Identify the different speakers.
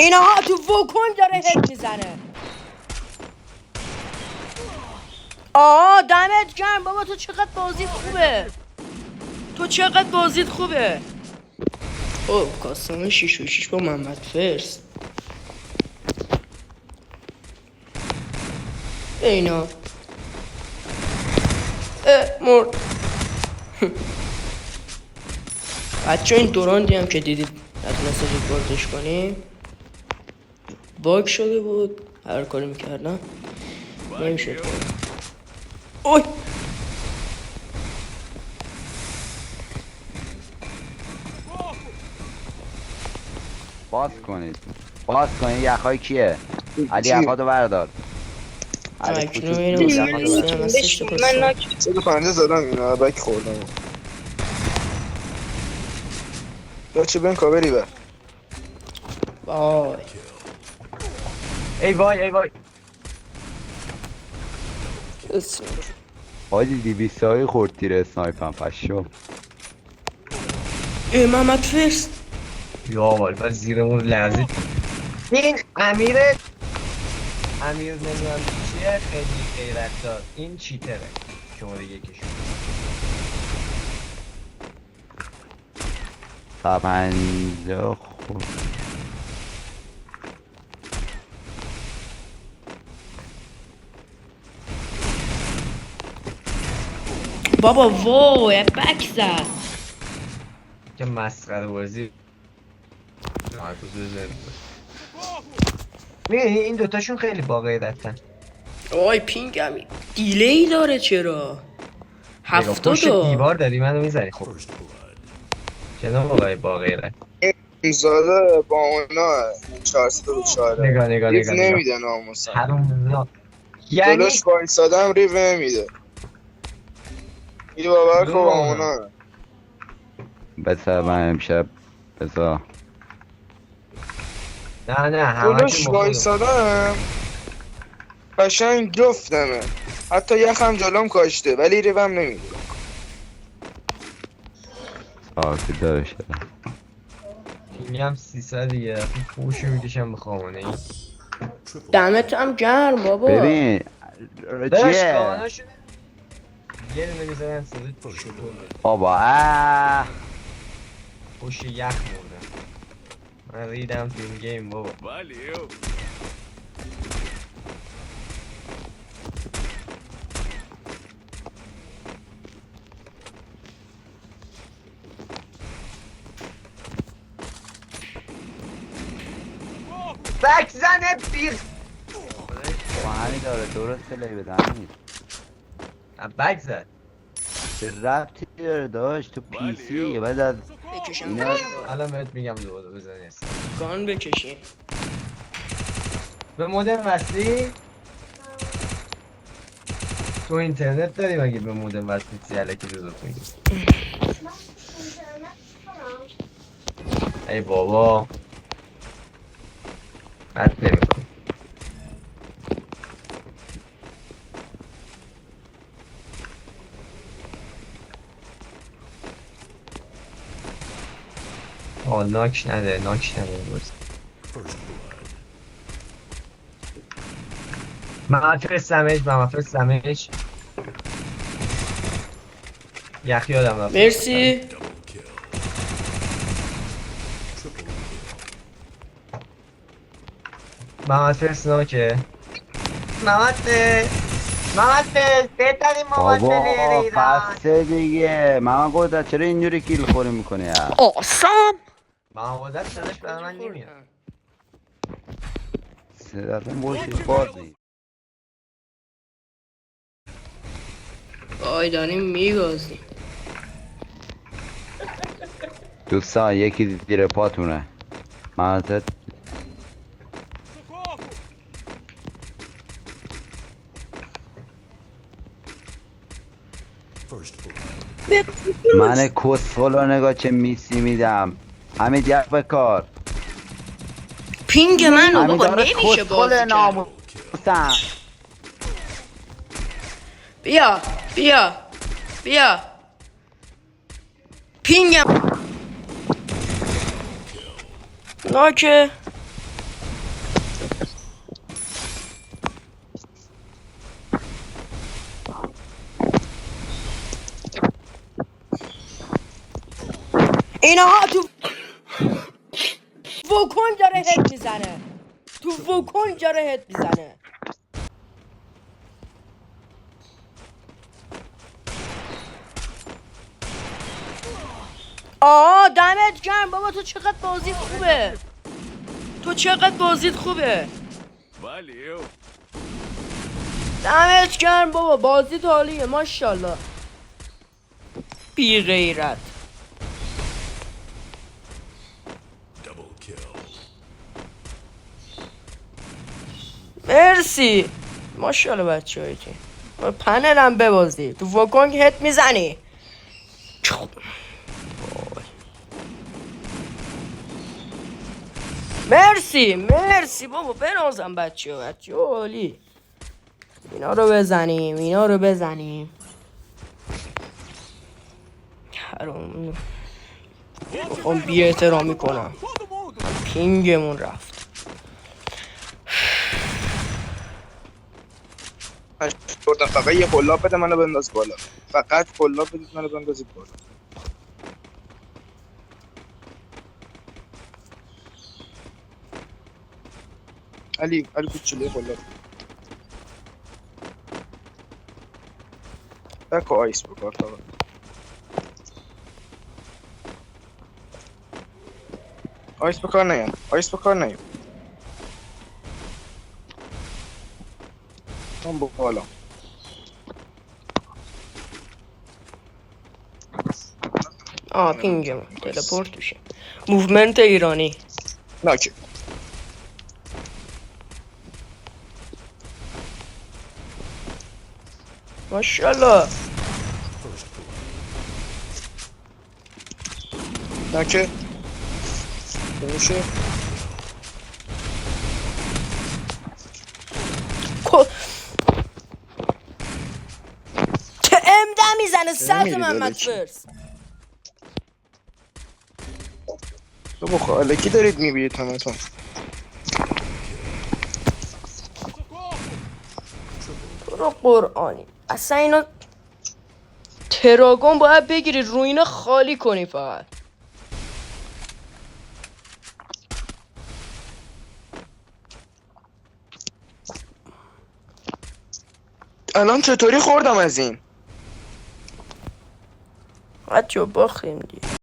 Speaker 1: اینا تو وکن داره هد میزنه. دمت گرم بابا، تو چقدر بازیت خوبه. کاستم 6 و 6 با محمد فرس. اینا مرد. بچه این دوراندی هم که دیدید نتونسته ریکوردش کنیم، باگ شده بود. هر کاری میکردم نمیشه. اوی
Speaker 2: باز کنید یخهای کیه؟ علی یخهاتو بردار. علی
Speaker 1: اکنون
Speaker 2: کوچولو
Speaker 1: اینو
Speaker 2: یخهاتو
Speaker 1: بسیم
Speaker 2: بردار.
Speaker 1: هستش.
Speaker 3: من ناک
Speaker 4: 150 زدم اینا بک خوردم. بچه بین کابری بر
Speaker 1: وای
Speaker 5: ای وای
Speaker 2: حاجی 200 هایی خورد تیر اسنایپم پشو.
Speaker 1: محمد فرس.
Speaker 5: یا وای بس زیرمون لرزید. این امیر نمیدونم چیه، خیلی غیرت دار. این چیتره شماره یکشون.
Speaker 2: پنجاه خورد.
Speaker 1: بابا وای بک زد.
Speaker 5: که مسخره بازی. میگه این دوتاشون خیلی با غیرتن.
Speaker 1: وای پینگم دیلی داره چرا؟
Speaker 5: پشت
Speaker 1: 70.
Speaker 5: دیوار داری منو میزنی. خب جناب آقای با غیرت،
Speaker 4: زاده با اونا 404
Speaker 5: نگاه
Speaker 4: ریف نمیده ناموسن.
Speaker 5: حروم. یعنی
Speaker 4: جلوش بایستادم ریف نمیده. این باور کن با اونا.
Speaker 2: بسه من امشب بسا
Speaker 5: نه همه
Speaker 4: جلوش
Speaker 5: که
Speaker 4: بایستادم قشنگ جفتمه. حتی یخم جلوم کاشته ولی ریفم نمیده.
Speaker 2: ساعتی داره شده.
Speaker 5: میگم 300 دیگه پوشو میکشم به خامنه ای.
Speaker 1: دمت هم گرم بابا.
Speaker 2: ببین چیه؟
Speaker 5: یه دونه میزنن صدای شطور
Speaker 2: بابا
Speaker 5: پشت یخ مردم. من ریدم تو این گیم بابا. بک زنه بیر
Speaker 2: با همین داره درست لی بدن.
Speaker 5: بک زد.
Speaker 2: چه ربطی داره داشت تو پی سی بعد از
Speaker 1: بکشم
Speaker 2: اینا.
Speaker 5: الان بهت میگم دوباره بزنی است.
Speaker 1: گان بکشین.
Speaker 5: به مودم وصلی؟ تو اینترنت داری مگه به مودم وصلی چی علکی دروغ میگی؟ ای بابا بد نمیکنی. ناک نده باز. من فرستمش یخی آدم رفت.
Speaker 1: مرسی.
Speaker 5: محمد فرست ناکه. محمد بهترین
Speaker 2: بابا
Speaker 5: ایران.
Speaker 2: فسته دیگه. من گفتم چرا اینجوری کیل خوری میکنه یا
Speaker 1: آسام.
Speaker 5: محمد صداش برای من نمیاد.
Speaker 2: صداتون باشید باز نید.
Speaker 1: وای داریم میگازیم.
Speaker 2: دوستان یکی زیر پاتونه. من من کسفلو نگاه چه میسی میدم. همین یک بکار
Speaker 1: پینگ منو
Speaker 2: همین
Speaker 1: بابا
Speaker 2: داره
Speaker 1: نمیشه
Speaker 2: کسفل
Speaker 1: بازی کرد.
Speaker 2: ناموسم.
Speaker 1: بیا پینگم ناکه. اینها تو وکن داره هد میزنه. تو وکن داره هد میزنه. دمت گرم بابا، تو چقدر بازیت خوبه. تو چقدر بازیت خوبه. دمت گرم بابا، بازیت عالیه ماشاءالله. بی غیرت. مرسی ماشاءالله بچه هایی که پنلم ببازی. تو وکونگ هت میزنی. مرسی بابا، بنازم بچه عالی. اینا رو بزنیم. حرام بخوام بی احترامی کنم. پینگمون رفت.
Speaker 4: بردم فقط یه قلاب بده منو بنداز بالا. فقط قلاب بدید منو بندازید بالا. علی کوچولوی قلاب. بکو آیس بکار فقط. آیس بکار نیام. من بالا.
Speaker 1: پینگمون تلپورت میشه. موومنت ایرانی.
Speaker 4: ناکه.
Speaker 1: ماشاءالله.
Speaker 4: ناکه. میشه.
Speaker 1: چه امده میزنه سرد محمد فرس.
Speaker 4: تو بخوا الکی دارید میبینید همتون.
Speaker 1: برو قرآنی اصلا اینا تراگون باید بگیری رو اینا خالی کنی فقط.
Speaker 4: الان چطوری خوردم از این؟
Speaker 1: بچه باختیم دیگه.